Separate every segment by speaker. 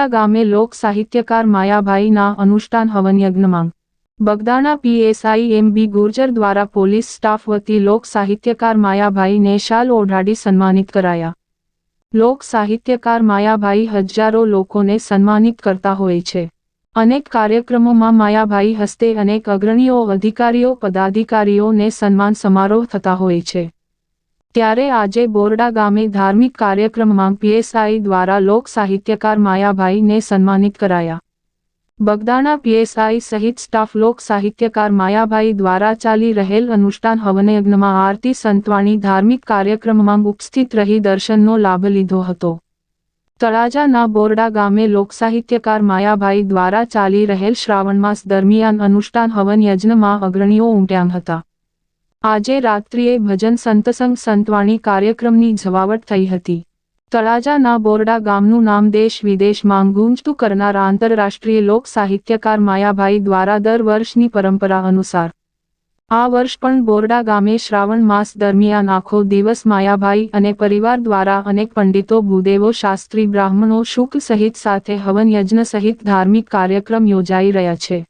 Speaker 1: બોરડા ગામે લોક સાહિત્યકાર માયાભાઈના અનુષ્ઠાન હવન યજ્ઞમાં બગદાણા પીએસઆઈ એમ.બી. ગુર્જર દ્વારા પોલીસ સ્ટાફ વતી લોક સાહિત્યકાર માયાભાઈને શાલ ઓઢાડી સન્માનિત કરાયા। લોક સાહિત્યકાર માયાભાઈ હજારો લોકોને સન્માનિત કરતા હોય છે। અનેક કાર્યક્રમોમાં માયાભાઈ હસ્તે અનેક અગ્રણીઓ, અધિકારીઓ, પદાધિકારીઓને સન્માન સમારોહ થતા હોય છે। ત્યારે આજે બોરડા ગામે ધાર્મિક કાર્યક્રમમાં પીએસઆઈ દ્વારા લોક સાહિત્યકાર માયાભાઈને સન્માનિત કરાયા। બગદાણા પીએસઆઈ સહિત સ્ટાફ લોક સાહિત્યકાર માયાભાઈ દ્વારા ચાલી રહેલ અનુષ્ઠાન હવનયજ્ઞમાં આરતી સંતવાણી ધાર્મિક કાર્યક્રમમાં ઉપસ્થિત રહી દર્શનનો લાભ લીધો હતો। તળાજાના બોરડા ગામે લોકસાહિત્યકાર માયાભાઈ દ્વારા ચાલી રહેલ શ્રાવણ માસ દરમિયાન અનુષ્ઠાન હવન યજ્ઞમાં અગ્રણીઓ ઉમટ્યા હતા। આજે રાત્રિએ ભજન સંતસંગ સંતવાણી કાર્યક્રમની જમાવટ થઈ હતી। તળાજાના બોરડા ગામનું નામ દેશ વિદેશમાં ગુંજતું કરનાર આંતરરાષ્ટ્રીય લોક સાહિત્યકાર માયાભાઈ દ્વારા દર વર્ષની પરંપરા અનુસાર આ વર્ષ પણ બોરડા ગામે શ્રાવણ માસ દરમિયાન આખો દિવસ માયાભાઈ અને પરિવાર દ્વારા અનેક પંડિતો, ભૂદેવો, શાસ્ત્રી, બ્રાહ્મણો, શુક સહિત સાથે હવન યજ્ઞ સહિત ધાર્મિક કાર્યક્રમ યોજાઈ રહ્યા છે।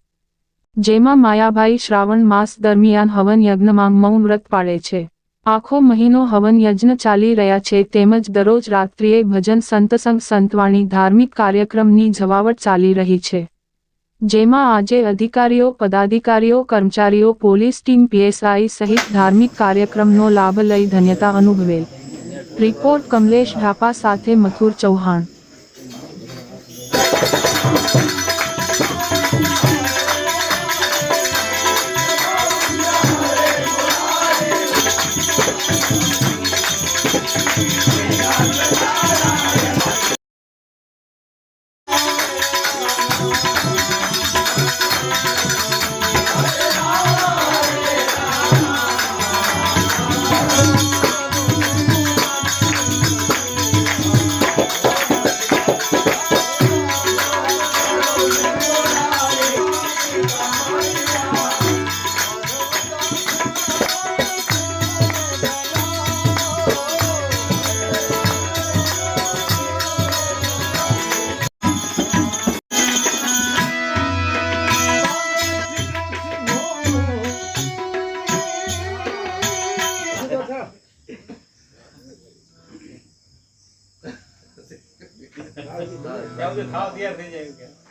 Speaker 1: જેમાં માયાભાઈ શ્રાવણ માસ દરમિયાન હવન યજ્ઞમાં મૌન વ્રત પાળે છે। આખો મહિનો હવન યજ્ઞ ચાલી રહ્યા છે તેમજ દરરોજ રાત્રિએ ભજન સંતસંગ સંતવાણી ધાર્મિક કાર્યક્રમની જમાવટ ચાલી રહી છે। જેમાં આજે અધિકારીઓ, પદાધિકારીઓ, કર્મચારીઓ, પોલીસ ટીમ, પીએસઆઈ સહિત ધાર્મિક કાર્યક્રમનો લાભ લઈ ધન્યતા અનુભવેલ। રિપોર્ટ કમલેશ ઢાપા સાથે મથુર ચૌહાણ।
Speaker 2: क्या खाओ दिया फिर जाएंगे।